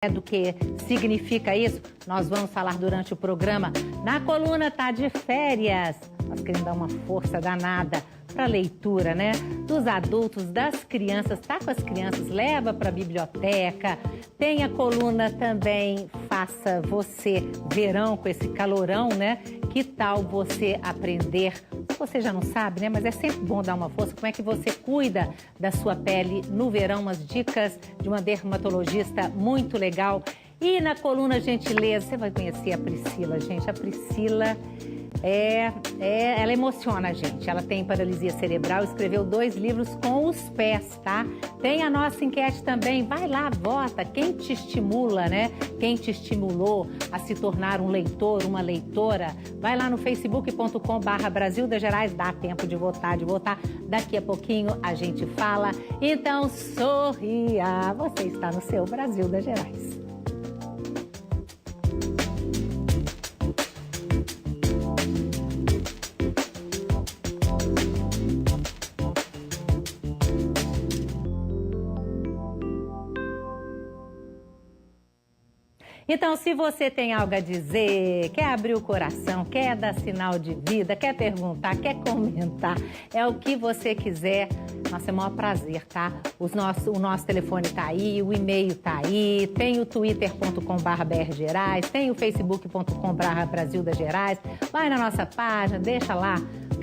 Do que significa isso, nós vamos falar durante o programa. Na coluna Tá de Férias, nós queremos dar uma força danada para a leitura, né? Dos adultos, das crianças, tá com as crianças, leva para a biblioteca. Tem a coluna também Faça Você Verão, com esse calorão, né? Que tal você aprender? Você já não sabe, né? Mas é sempre bom dar uma força. Como é que você cuida da sua pele no verão? Umas dicas de uma dermatologista muito legal. E na coluna Gentileza, você vai conhecer a Priscila, gente. A Priscila ela emociona a gente. Ela tem paralisia cerebral, escreveu 2 livros com os pés, tá? Tem a nossa enquete também. Vai lá, vota. Quem te estimula, né? Quem te estimulou a se tornar um leitor, uma leitora? Vai lá no facebook.com/Brasil das Gerais. Dá tempo de votar, Daqui a pouquinho a gente fala. Então, sorria. Você está no seu Brasil das Gerais. Então, se você tem algo a dizer, quer abrir o coração, quer dar sinal de vida, quer perguntar, quer comentar, é o que você quiser, nossa, é o maior prazer, tá? O nosso telefone tá aí, o e-mail tá aí, tem o twitter.com/BRGerais, tem o facebook.com/Brasil das Gerais, vai na nossa página, deixa lá,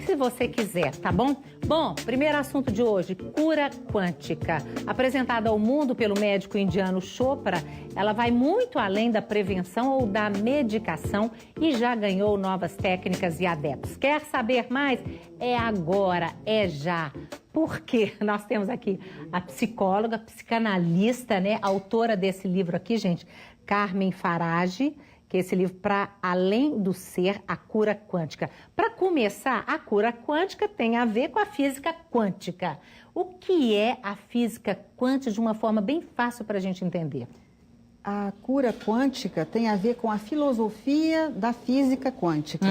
se você quiser, tá bom? Bom, primeiro assunto de hoje, cura quântica. Apresentada ao mundo pelo médico indiano Chopra, ela vai muito além da prevenção ou da medicação e já ganhou novas técnicas e adeptos. Quer saber mais? É agora, é já. Porque nós temos aqui a psicóloga, psicanalista, né, autora desse livro aqui, gente, Carmen Farage, que é esse livro Para Além do Ser, a Cura Quântica. Para começar, a cura quântica tem a ver com a física quântica. O que é a física quântica de uma forma bem fácil para a gente entender? A cura quântica tem a ver com a filosofia da física quântica.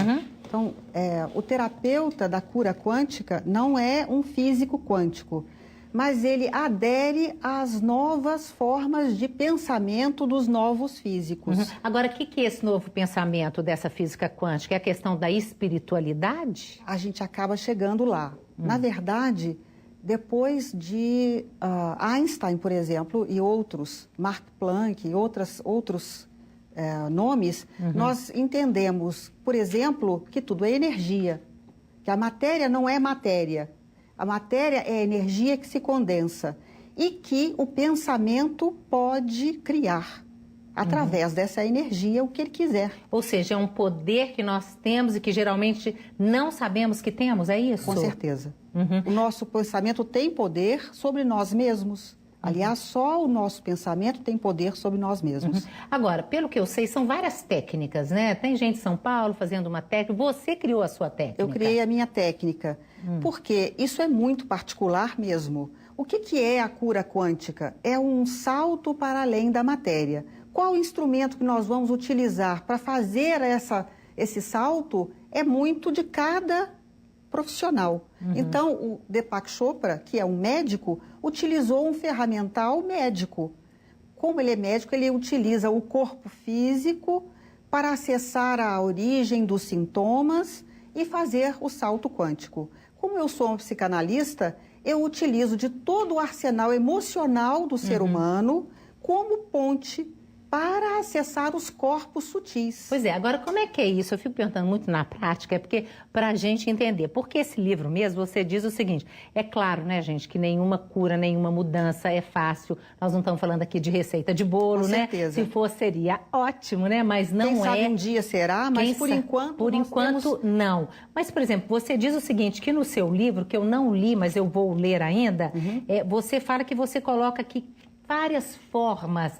Então, o terapeuta da cura quântica não é um físico quântico, mas ele adere às novas formas de pensamento dos novos físicos. Agora, o que é esse novo pensamento dessa física quântica? É a questão da espiritualidade? A gente acaba chegando lá. Na verdade, depois de Einstein, por exemplo, e outros, Mark Planck e outros nomes, nós entendemos, por exemplo, que tudo é energia, que a matéria não é matéria. A matéria é a energia que se condensa e que o pensamento pode criar, através dessa energia, o que ele quiser. Ou seja, é um poder que nós temos e que geralmente não sabemos que temos, é isso? Com certeza. O nosso pensamento tem poder sobre nós mesmos. Aliás, só o nosso pensamento tem poder sobre nós mesmos. Agora, pelo que eu sei, são várias técnicas, né? Tem gente em São Paulo fazendo uma técnica. Você criou a sua técnica? Eu criei a minha técnica, porque isso é muito particular mesmo. O que é a cura quântica? É um salto para além da matéria. Qual o instrumento que nós vamos utilizar para fazer esse salto é muito de cada profissional. Então, o Deepak Chopra, que é um médico, utilizou um ferramental médico. Como ele é médico, ele utiliza o corpo físico para acessar a origem dos sintomas e fazer o salto quântico. Como eu sou um psicanalista, eu utilizo de todo o arsenal emocional do ser humano como ponte para acessar os corpos sutis. Pois é, agora como é que é isso? Eu fico perguntando muito na prática, porque para a gente entender. Porque esse livro mesmo, você diz o seguinte, é claro, né, gente, que nenhuma cura, nenhuma mudança é fácil. Nós não estamos falando aqui de receita de bolo, né? certeza. Se for, seria ótimo, né? Mas não Quem sabe é. um dia será, mas por enquanto... Por enquanto, não. Mas, por exemplo, você diz o seguinte, que no seu livro, que eu não li, mas eu vou ler ainda, você fala que você coloca aqui várias formas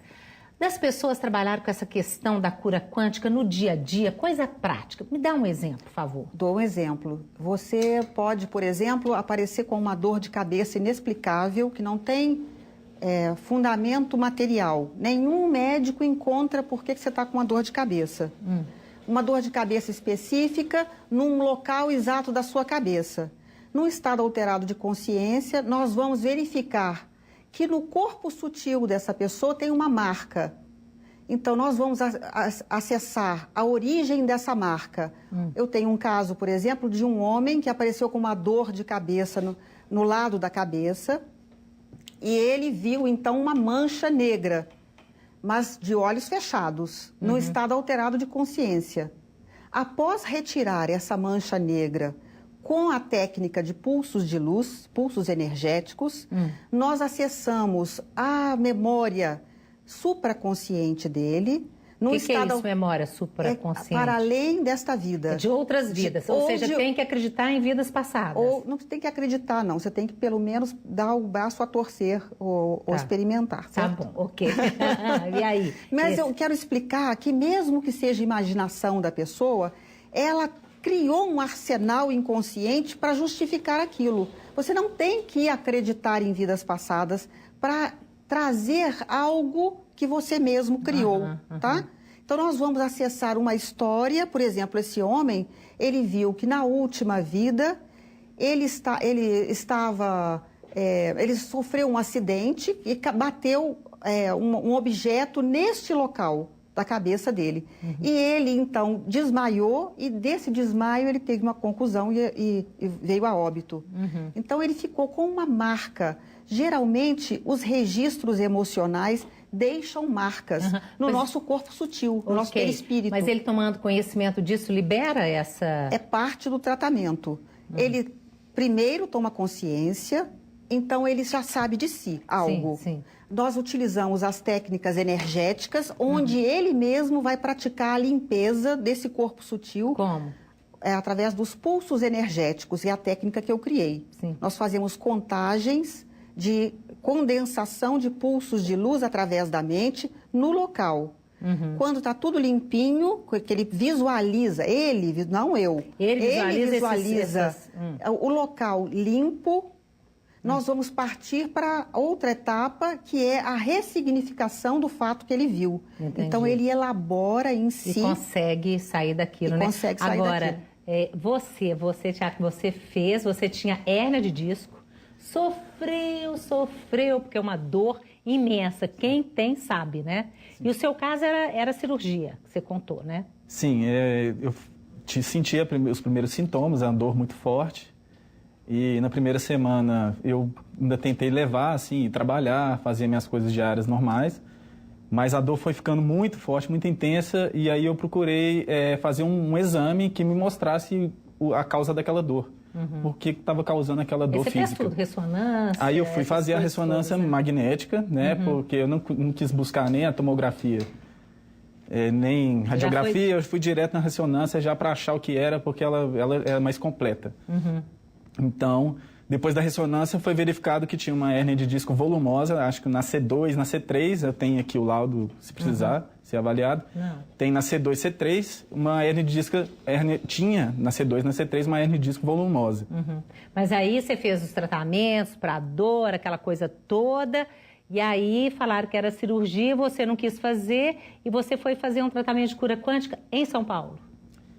das pessoas trabalharem com essa questão da cura quântica no dia a dia, coisa prática. Me dá um exemplo, por favor. Dou um exemplo. Você pode, por exemplo, aparecer com uma dor de cabeça inexplicável, que não tem fundamento material. Nenhum médico encontra por que você está com uma dor de cabeça. Uma dor de cabeça específica num local exato da sua cabeça. Num estado alterado de consciência, nós vamos verificar que no corpo sutil dessa pessoa tem uma marca. Então, nós vamos acessar a origem dessa marca. Eu tenho um caso, por exemplo, de um homem que apareceu com uma dor de cabeça no lado da cabeça e ele viu, então, uma mancha negra, mas de olhos fechados, num estado alterado de consciência. Após retirar essa mancha negra com a técnica de pulsos de luz, pulsos energéticos, nós acessamos a memória supraconsciente dele. O que é isso, memória supraconsciente? Para além desta vida. De outras vidas, ou seja, tem que acreditar em vidas passadas. Ou não tem que acreditar, não. Você tem que, pelo menos, dar o braço a torcer ou experimentar. Certo? Tá bom, ok. E aí? Mas eu quero explicar que, mesmo que seja imaginação da pessoa, ela criou um arsenal inconsciente para justificar aquilo. Você não tem que acreditar em vidas passadas para trazer algo que você mesmo criou, tá? Então, nós vamos acessar uma história, por exemplo, esse homem, ele viu que na última vida ele sofreu um acidente e bateu um objeto neste local da cabeça dele. E ele, então, desmaiou e desse desmaio ele teve uma concussão e veio a óbito. Então, ele ficou com uma marca. Geralmente, os registros emocionais deixam marcas no nosso corpo sutil, no nosso perispírito. Mas ele tomando conhecimento disso, libera essa... É parte do tratamento. Ele primeiro toma consciência, então ele já sabe de si algo. Sim. Nós utilizamos as técnicas energéticas, onde ele mesmo vai praticar a limpeza desse corpo sutil. Como? Através dos pulsos energéticos, é a técnica que eu criei. Sim. Nós fazemos contagens de condensação de pulsos de luz através da mente no local. Quando está tudo limpinho, que ele visualiza, não eu, ele visualiza o local limpo, nós vamos partir para outra etapa, que é a ressignificação do fato que ele viu. Entendi. Então, ele elabora em si... E consegue sair daquilo, né? Consegue sair Agora, daquilo. você tinha hérnia de disco, sofreu, porque é uma dor imensa. Quem tem sabe, né? Sim. E o seu caso era cirurgia, que você contou, né? Sim, eu sentia os primeiros sintomas, uma dor muito forte. E na primeira semana eu ainda tentei levar, assim, trabalhar, fazer minhas coisas diárias normais. Mas a dor foi ficando muito forte, muito intensa. E aí eu procurei fazer um exame que me mostrasse a causa daquela dor. Por que estava causando aquela dor física. Você fez tudo, ressonância? Aí eu fui fazer a ressonância magnética, né? Porque eu não quis buscar nem a tomografia, nem radiografia. Eu fui direto na ressonância já para achar o que era, porque ela é mais completa. Então, depois da ressonância foi verificado que tinha uma hérnia de disco volumosa, acho que na C2, na C3, eu tenho aqui o laudo, se precisar ser avaliado. Tem na C2, C3, uma hérnia de disco, tinha na C2, na C3, uma hérnia de disco volumosa. Mas aí você fez os tratamentos para dor, aquela coisa toda, e aí falaram que era cirurgia, você não quis fazer, e você foi fazer um tratamento de cura quântica em São Paulo.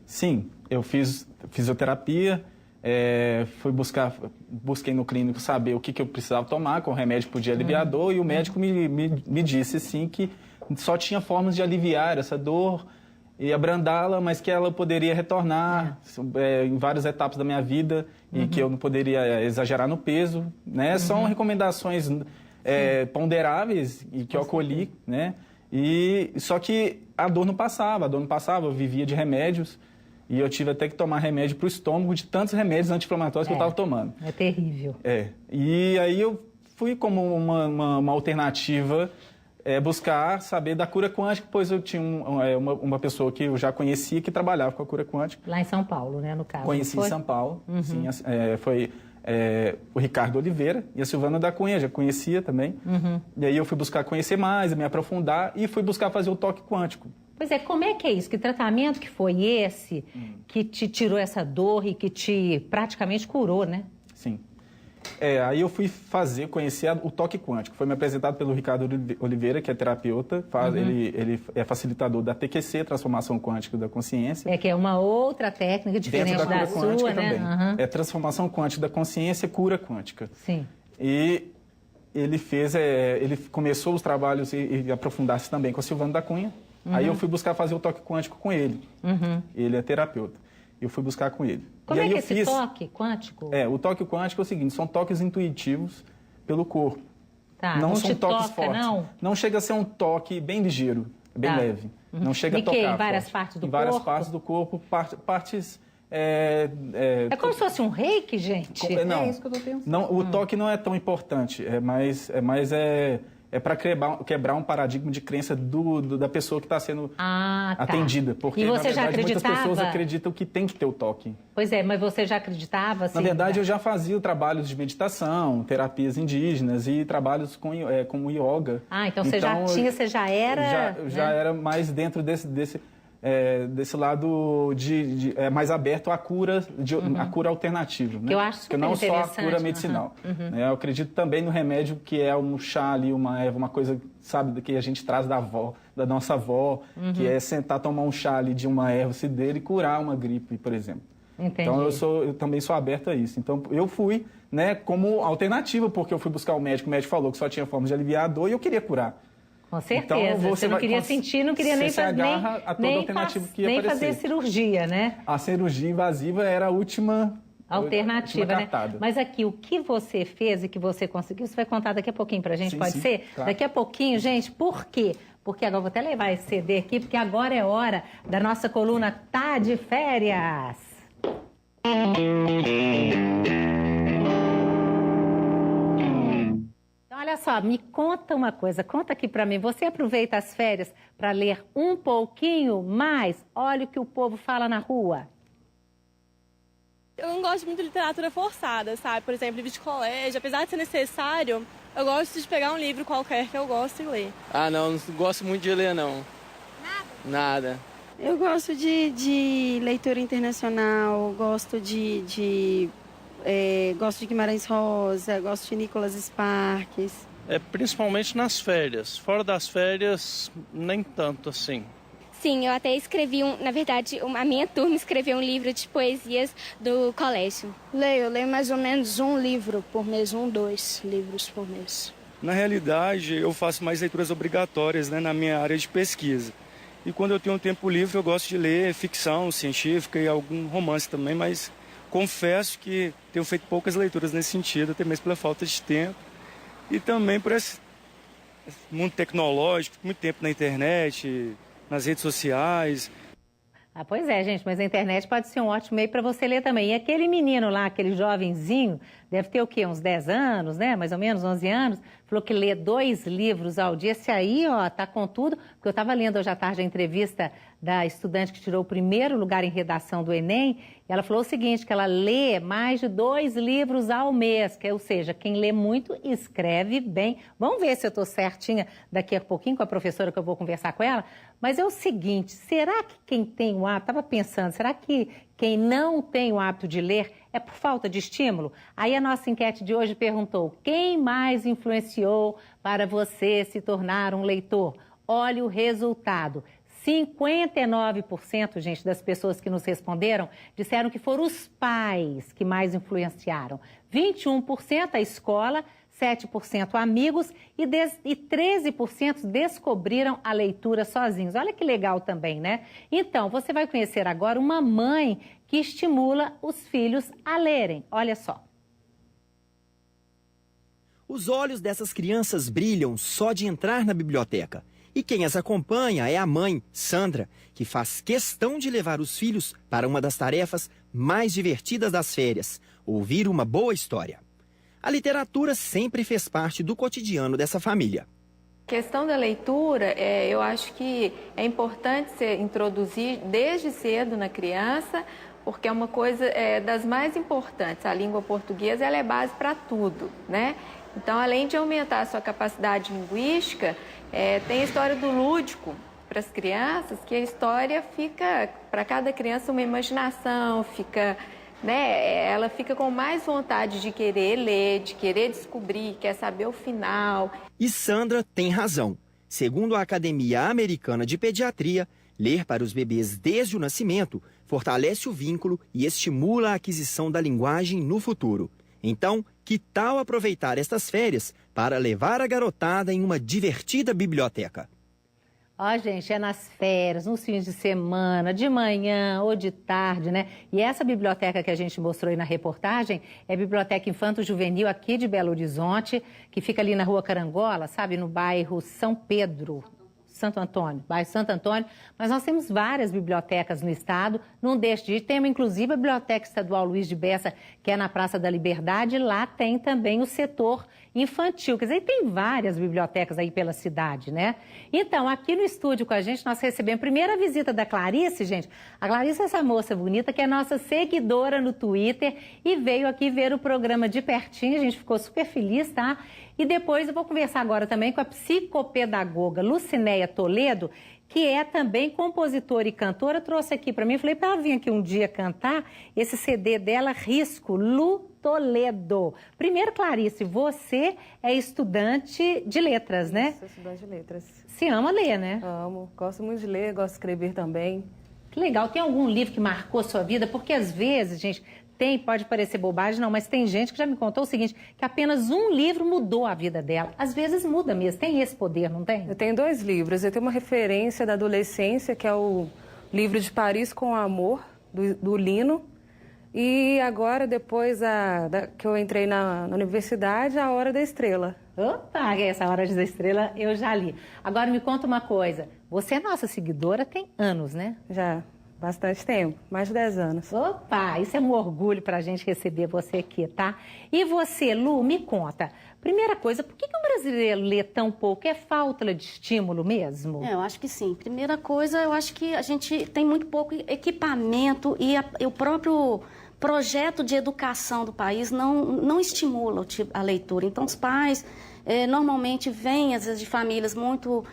Sim, eu fiz fisioterapia, busquei no clínico saber o que eu precisava tomar, qual remédio podia aliviar a dor, e o médico me disse, sim, que só tinha formas de aliviar essa dor e abrandá-la, mas que ela poderia retornar em várias etapas da minha vida e que eu não poderia exagerar no peso, né? São recomendações ponderáveis e que eu acolhi, né? Só que a dor não passava, eu vivia de remédios. E eu tive até que tomar remédio para o estômago de tantos remédios anti-inflamatórios que eu estava tomando. É terrível. E aí eu fui como uma alternativa buscar saber da cura quântica, pois eu tinha uma pessoa que eu já conhecia que trabalhava com a cura quântica. Lá em São Paulo, né, no caso? Conheci em São Paulo, sim. Foi o Ricardo Oliveira e a Silvana da Cunha, já conhecia também. E aí eu fui buscar conhecer mais, me aprofundar e fui buscar fazer o toque quântico. Pois é, como é que é isso? Que tratamento que foi esse que te tirou essa dor e que te praticamente curou, né? Sim. Aí eu fui conhecer o toque quântico. Foi me apresentado pelo Ricardo Oliveira, que é terapeuta. Ele é facilitador da TQC, Transformação Quântica da Consciência. Que é uma outra técnica diferente da sua, né? Também. É Transformação Quântica da Consciência, cura quântica. Sim. E ele começou os trabalhos e aprofundar-se também com a Silvana da Cunha. Aí eu fui buscar fazer o toque quântico com ele. Ele é terapeuta. Eu fui buscar com ele. Como e é aí que eu esse fiz... toque quântico? O toque quântico é o seguinte, são toques intuitivos pelo corpo. Tá, não são te toques toca, fortes. Não chega a ser um toque bem ligeiro, bem leve. Não chega a tocar em várias forte. partes do em corpo? várias partes do corpo, partes... É como se fosse um reiki, gente? Não, É isso que eu tô pensando. não, o toque não é tão importante, é para quebrar um paradigma de crença da pessoa que está sendo atendida. Porque, e você na verdade, já acreditava? muitas pessoas acreditam que tem que ter o toque. Pois é, mas você já acreditava? Assim, Na verdade, eu já fazia trabalhos de meditação, terapias indígenas e trabalhos com yoga. Então você já tinha, você já era... Já era mais dentro desse lado mais aberto à cura, à cura alternativa. Né? Que eu acho super não só a interessante. cura medicinal. Né? Eu acredito também no remédio que é um chá ali, uma erva, uma coisa, sabe, que a gente traz da nossa avó, que é sentar, tomar um chá ali de uma erva cidreira e curar uma gripe, por exemplo. Entendi. Então eu também sou aberto a isso. Então eu fui, né, como alternativa, porque eu fui buscar o médico falou que só tinha forma de aliviar a dor e eu queria curar. Com certeza. Então, você não queria sentir, não queria nem fazer fazer cirurgia, né? A cirurgia invasiva era a última alternativa, né? Cartada. Mas aqui, o que você fez e que você conseguiu, você vai contar daqui a pouquinho pra gente, pode ser? Claro. Daqui a pouquinho, gente, por quê? Porque agora eu vou até levar esse CD aqui, porque agora é hora da nossa coluna Tá de Férias. Olha só, me conta uma coisa, conta aqui pra mim. Você aproveita as férias para ler um pouquinho mais? Olha o que o povo fala na rua. Eu não gosto muito de literatura forçada, sabe? Por exemplo, livro de colégio. Apesar de ser necessário, eu gosto de pegar um livro qualquer que eu gosto e ler. Não gosto muito de ler, não. Nada? Eu gosto de leitura internacional, gosto de Guimarães Rosa, gosto de Nicholas Sparks. Principalmente nas férias. Fora das férias, nem tanto assim. Sim, eu até escrevi na verdade, a minha turma escreveu um livro de poesias do colégio. Eu leio mais ou menos um livro por mês, 2 livros por mês. Na realidade, eu faço mais leituras obrigatórias, né, na minha área de pesquisa. E quando eu tenho um tempo livre, eu gosto de ler ficção científica e algum romance também, mas confesso que tenho feito poucas leituras nesse sentido, até mesmo pela falta de tempo. E também por esse mundo tecnológico, muito tempo na internet, nas redes sociais. Pois é, gente, mas a internet pode ser um ótimo meio para você ler também. E aquele menino lá, aquele jovenzinho, deve ter o quê? Uns 10 anos, né? Mais ou menos, 11 anos. Falou que lê 2 livros ao dia. Esse aí, ó, tá com tudo. Porque eu estava lendo hoje à tarde a entrevista da estudante que tirou o primeiro lugar em redação do Enem. E ela falou o seguinte, que ela lê mais de 2 livros ao mês. Ou seja, quem lê muito, escreve bem. Vamos ver se eu estou certinha daqui a pouquinho com a professora que eu vou conversar com ela. Mas é o seguinte, será que quem tem o hábito... Estava pensando, será que quem não tem o hábito de ler é por falta de estímulo? Aí a nossa enquete de hoje perguntou, quem mais influenciou para você se tornar um leitor? Olha o resultado. 59%, gente, das pessoas que nos responderam disseram que foram os pais que mais influenciaram. 21% a escola, 7% amigos e 13% descobriram a leitura sozinhos. Olha que legal também, né? Então, você vai conhecer agora uma mãe que estimula os filhos a lerem. Olha só. Os olhos dessas crianças brilham só de entrar na biblioteca. E quem as acompanha é a mãe, Sandra, que faz questão de levar os filhos para uma das tarefas mais divertidas das férias, ouvir uma boa história. A literatura sempre fez parte do cotidiano dessa família. A questão da leitura, eu acho que é importante se introduzir desde cedo na criança, porque é uma coisa das mais importantes. A língua portuguesa ela é base para tudo, né? Então, além de aumentar a sua capacidade linguística, tem a história do lúdico para as crianças, que a história fica, para cada criança, uma imaginação, ela fica com mais vontade de querer ler, de querer descobrir, quer saber o final. E Sandra tem razão. Segundo a Academia Americana de Pediatria, ler para os bebês desde o nascimento fortalece o vínculo e estimula a aquisição da linguagem no futuro. Então, que tal aproveitar estas férias para levar a garotada em uma divertida biblioteca? Ó, gente, é nas férias, nos fins de semana, de manhã ou de tarde, né? E essa biblioteca que a gente mostrou aí na reportagem é a Biblioteca Infanto-Juvenil aqui de Belo Horizonte, que fica ali na Rua Carangola, sabe? No bairro São Pedro. Santo Antônio, bairro Santo Antônio, mas nós temos várias bibliotecas no estado, não deixe de ir, temos inclusive a Biblioteca Estadual Luiz de Bessa, que é na Praça da Liberdade, e lá tem também o setor infantil, quer dizer, tem várias bibliotecas aí pela cidade, né? Então, aqui no estúdio com a gente, nós recebemos a primeira visita da Clarice, gente. A Clarice é essa moça bonita, que é nossa seguidora no Twitter e veio aqui ver o programa de pertinho, a gente ficou super feliz, tá? E depois eu vou conversar agora também com a psicopedagoga Lucinéia Toledo, que é também compositora e cantora, trouxe aqui para mim, falei para ela vir aqui um dia cantar esse CD dela, Risco, Lu Toledo. Primeiro, Clarice, você é estudante de letras, né? Sou estudante de letras. Se ama ler, né? Amo, gosto muito de ler, gosto de escrever também. Que legal. Tem algum livro que marcou a sua vida? Porque às vezes, gente, pode parecer bobagem, não, mas tem gente que já me contou o seguinte, que apenas um livro mudou a vida dela. Às vezes muda mesmo, tem esse poder, não tem? Eu tenho 2 livros. Eu tenho uma referência da adolescência, que é o livro de Paris com Amor, do Lino. E agora, depois que eu entrei na universidade, A Hora da Estrela. Opa, essa Hora da Estrela eu já li. Agora me conta uma coisa, você é nossa seguidora tem anos, né? Já, bastante tempo, mais de 10 anos. Opa, isso é um orgulho pra gente receber você aqui, tá? E você, Lu, me conta, primeira coisa, por que o brasileiro lê tão pouco? É falta de estímulo mesmo? Eu acho que sim. Primeira coisa, eu acho que a gente tem muito pouco equipamento e o próprio projeto de educação do país não estimula a leitura. Então, os pais normalmente vêm, às vezes, de famílias muito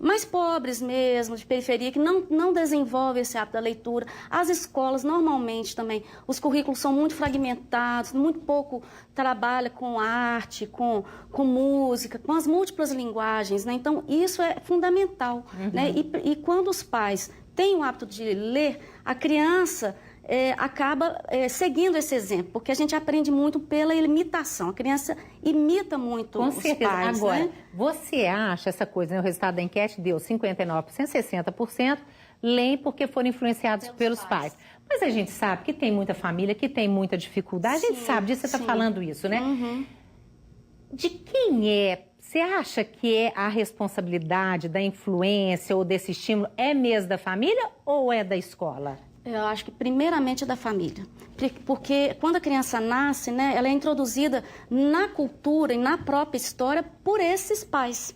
mais pobres mesmo, de periferia, que não desenvolvem esse hábito da leitura. As escolas, normalmente, também, os currículos são muito fragmentados, muito pouco trabalha com arte, com música, com as múltiplas linguagens, né? Então, isso é fundamental, né? E quando os pais têm o hábito de ler, a criança acaba seguindo esse exemplo, porque a gente aprende muito pela imitação. A criança imita muito com os certeza. pais. Agora, né? Você acha essa coisa, né? O resultado da enquete deu 59%, 60% leem porque foram influenciados pelos pais. Mas a gente sabe que tem muita família que tem muita dificuldade, a gente sabe disso, você está falando isso, né? De quem é? Você acha que é a responsabilidade da influência ou desse estímulo é mesmo da família ou é da escola? Eu acho que primeiramente é da família, porque quando a criança nasce, né, ela é introduzida na cultura e na própria história por esses pais,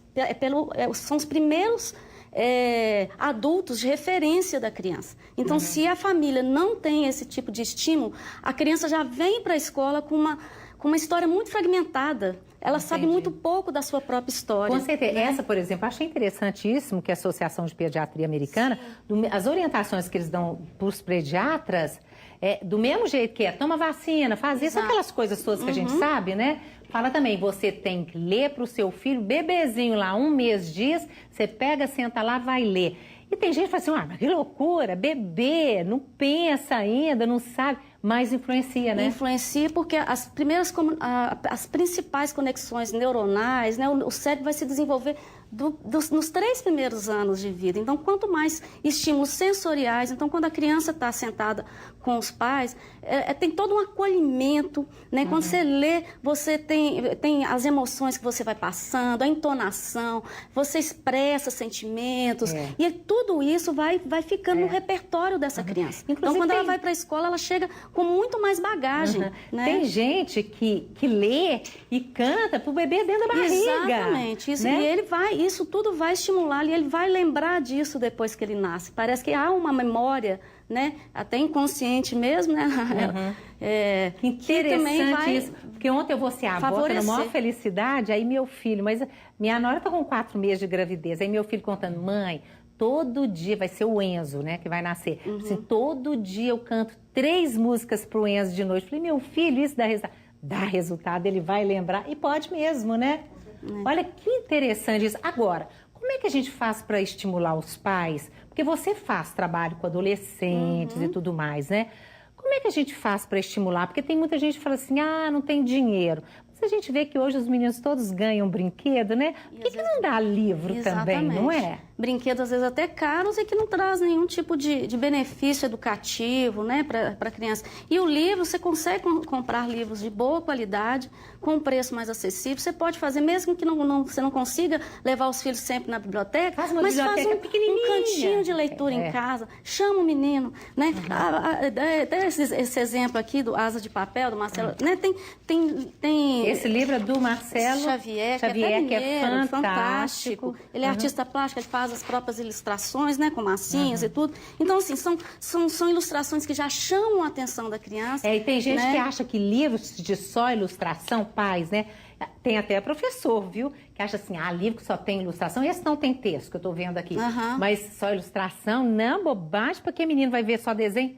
são os primeiros adultos de referência da criança. Então, se a família não tem esse tipo de estímulo, a criança já vem para a escola com uma história muito fragmentada. Ela sabe muito pouco da sua própria história. Com certeza. Né? Essa, por exemplo, achei interessantíssimo que a Associação de Pediatria Americana, as orientações que eles dão para os pediatras, do mesmo jeito que toma vacina, faz isso, aquelas coisas todas que a gente sabe, né? Fala também, você tem que ler para o seu filho, bebezinho lá, 1 mês, dias, você pega, senta lá, vai ler. E tem gente que fala assim, mas que loucura, bebê, não pensa ainda, não sabe, mas influencia, né? Influencia porque as principais conexões neuronais, né, o cérebro vai se desenvolver nos 3 primeiros anos de vida. Então, quanto mais estímulos sensoriais, então quando a criança está sentada com os pais, tem todo um acolhimento, né? Quando você lê, você tem as emoções que você vai passando, a entonação, você expressa sentimentos, e tudo isso vai ficando no repertório dessa criança. Inclusive, então, quando ela vai para a escola, ela chega com muito mais bagagem. Né? Tem gente que lê e canta pro bebê dentro da barriga. Exatamente. Isso, né? E isso tudo vai estimular e ele vai lembrar disso depois que ele nasce. Parece que há uma memória, né? Até inconsciente mesmo, né? Que interessante isso. Porque ontem eu vou ser avó, na maior felicidade, aí meu filho, mas minha nora tá com 4 meses de gravidez, aí meu filho contando, mãe, todo dia, vai ser o Enzo, né, que vai nascer. Assim, todo dia eu canto 3 músicas pro Enzo de noite. Falei, meu filho, isso dá resultado. Dá resultado, ele vai lembrar, e pode mesmo, né? Olha que interessante isso. Agora, como é que a gente faz para estimular os pais? Porque você faz trabalho com adolescentes e tudo mais, né? Como é que a gente faz para estimular? Porque tem muita gente que fala assim, não tem dinheiro. Se a gente vê que hoje os meninos todos ganham brinquedo, né? Por que não dá livro também, não é? Brinquedos, às vezes, até caros e que não traz nenhum tipo de benefício educativo, né, para a criança. E o livro, você consegue comprar livros de boa qualidade, com um preço mais acessível. Você pode fazer, mesmo que você não consiga levar os filhos sempre na biblioteca, faz uma mas biblioteca faz um cantinho de leitura em casa, chama o menino, né? Até esse exemplo aqui do Asa de Papel, do Marcelo, né? Tem esse livro é do Marcelo Xavier, que é fantástico. Ele é artista plástico, ele faz as próprias ilustrações, né, com massinhas e tudo. Então, assim, são ilustrações que já chamam a atenção da criança. E tem gente que acha que livros de só ilustração, pais, né? Tem até professor, viu? Que acha assim, livro que só tem ilustração, esse não tem texto, que eu tô vendo aqui. Mas só ilustração, não, bobagem, porque menino vai ver só desenho.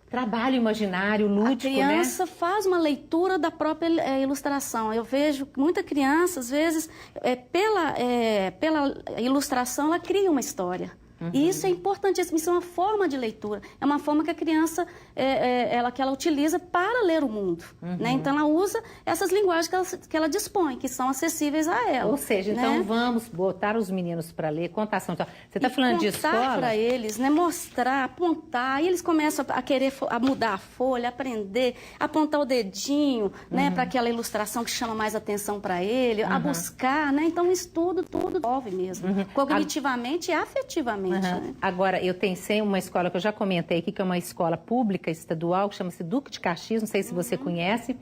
Trabalho imaginário, lúdico, né? A criança faz uma leitura da própria ilustração. Eu vejo muita criança, às vezes, pela ilustração, ela cria uma história. E isso é importantíssimo, isso é uma forma de leitura. É uma forma que a criança que ela utiliza para ler o mundo. Né? Então, ela usa essas linguagens que ela dispõe, que são acessíveis a ela. Ou seja, né? então vamos botar os meninos para ler, contação. Você está falando de escola? Contar para eles, né? Mostrar, apontar, e eles começam a querer mudar a folha, aprender, apontar o dedinho, né? Para aquela ilustração que chama mais atenção para ele, a buscar, né? Então, isso tudo envolve mesmo, cognitivamente e afetivamente. Né? Agora, eu tenho uma escola que eu já comentei aqui, que é uma escola pública estadual, que chama-se Duque de Caxias, não sei se você conhece,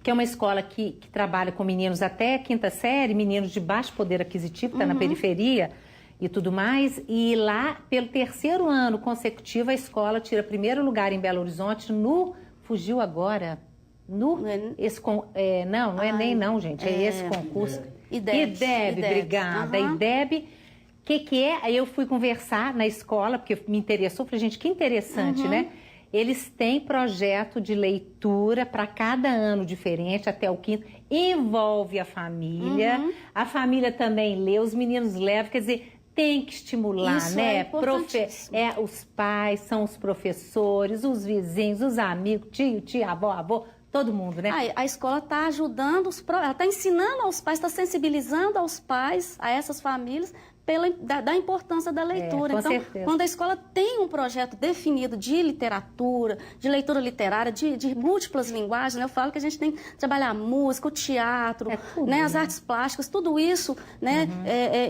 que é uma escola que trabalha com meninos até quinta série, meninos de baixo poder aquisitivo, está na periferia e tudo mais. E lá, pelo 3º ano consecutivo, a escola tira primeiro lugar em Belo Horizonte fugiu agora, não é nem não, gente, é esse concurso. IDEB, obrigada, IDEB. O que é? Aí eu fui conversar na escola, porque me interessou, falei, gente, que interessante, né? Eles têm projeto de leitura para cada ano diferente, até o 5º, envolve a família também lê, os meninos levam, quer dizer, tem que estimular, isso né? É importantíssimo. Os pais, são os professores, os vizinhos, os amigos, tio, tia, avô, todo mundo, né? A escola está ajudando, ela está ensinando aos pais, está sensibilizando aos pais, a essas famílias, da importância da leitura. Com então, certeza. Quando a escola tem um projeto definido de literatura, de leitura literária, de múltiplas linguagens, né? Eu falo que a gente tem que trabalhar a música, o teatro, né? As artes plásticas, tudo isso, né?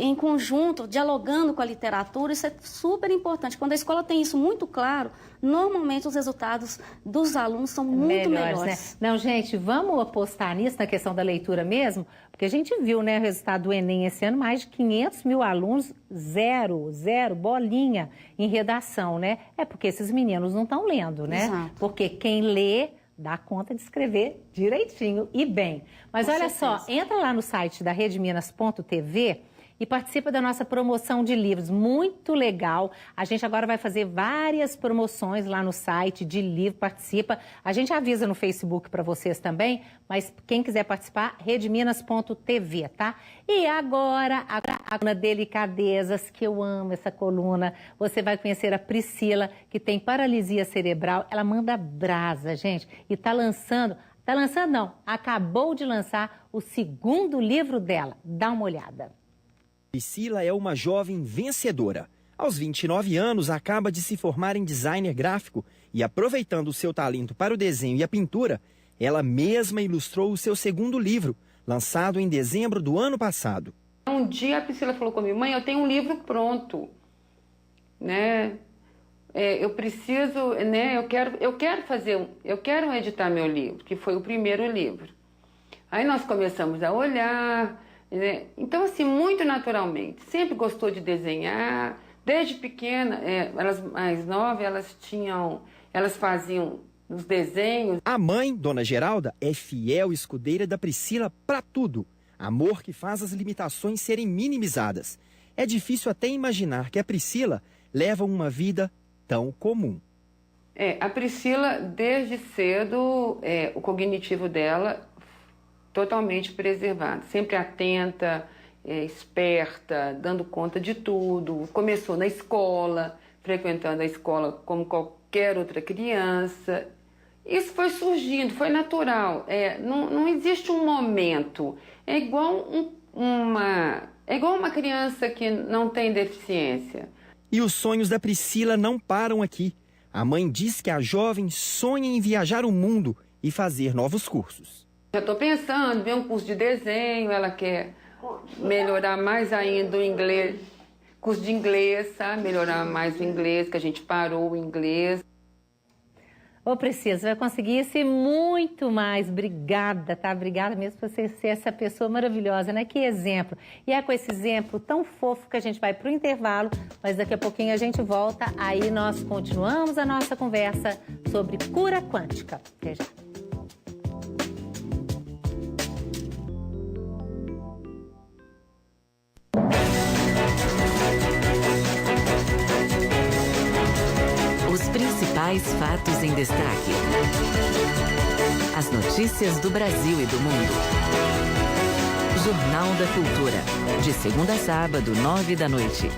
Em conjunto, dialogando com a literatura, isso é super importante. Quando a escola tem isso muito claro, normalmente os resultados dos alunos são muito melhores. Né? Não, gente, vamos apostar nisso, na questão da leitura mesmo, porque a gente viu, né, o resultado do Enem esse ano, mais de 500 mil alunos, zero, bolinha em redação, né? É porque esses meninos não estão lendo, né? Exato. Porque quem lê dá conta de escrever direitinho e bem. Mas olha só, entra lá no site da redeminas.tv e participa da nossa promoção de livros, muito legal. A gente agora vai fazer várias promoções lá no site de livro, participa. A gente avisa no Facebook para vocês também, mas quem quiser participar, redeminas.tv, tá? E agora, a coluna Delicadezas, que eu amo essa coluna, você vai conhecer a Priscila, que tem paralisia cerebral. Ela manda brasa, gente, e acabou de lançar o 2º livro dela. Dá uma olhada. Priscila é uma jovem vencedora. Aos 29 anos, acaba de se formar em designer gráfico e, aproveitando o seu talento para o desenho e a pintura, ela mesma ilustrou o seu 2º livro, lançado em dezembro do ano passado. Um dia a Priscila falou comigo, mãe, eu tenho um livro pronto, né? Eu preciso, né? Eu quero editar meu livro, que foi o primeiro livro. Aí nós começamos a olhar, né? Então, assim, muito naturalmente. Sempre gostou de desenhar. Desde pequena, elas mais novas, elas faziam os desenhos. A mãe, Dona Geralda, é fiel escudeira da Priscila para tudo. Amor que faz as limitações serem minimizadas. É difícil até imaginar que a Priscila leva uma vida tão comum. A Priscila, desde cedo, o cognitivo dela totalmente preservado, sempre atenta, esperta, dando conta de tudo. Começou na escola, frequentando a escola como qualquer outra criança. Isso foi surgindo, foi natural. Não existe um momento. É igual uma criança que não tem deficiência. E os sonhos da Priscila não param aqui. A mãe diz que a jovem sonha em viajar o mundo e fazer novos cursos. Já estou pensando em ver um curso de desenho, ela quer melhorar mais ainda o inglês, curso de inglês, sabe? Melhorar mais o inglês, que a gente parou o inglês. Ô, Priscila, você vai conseguir ser muito mais. Obrigada, tá? Obrigada mesmo por você ser essa pessoa maravilhosa, né? Que exemplo. E é com esse exemplo tão fofo que a gente vai pro intervalo, mas daqui a pouquinho a gente volta, aí nós continuamos a nossa conversa sobre cura quântica. Até já. Os principais fatos em destaque. As notícias do Brasil e do mundo. Jornal da Cultura. De segunda a sábado, 9 da noite.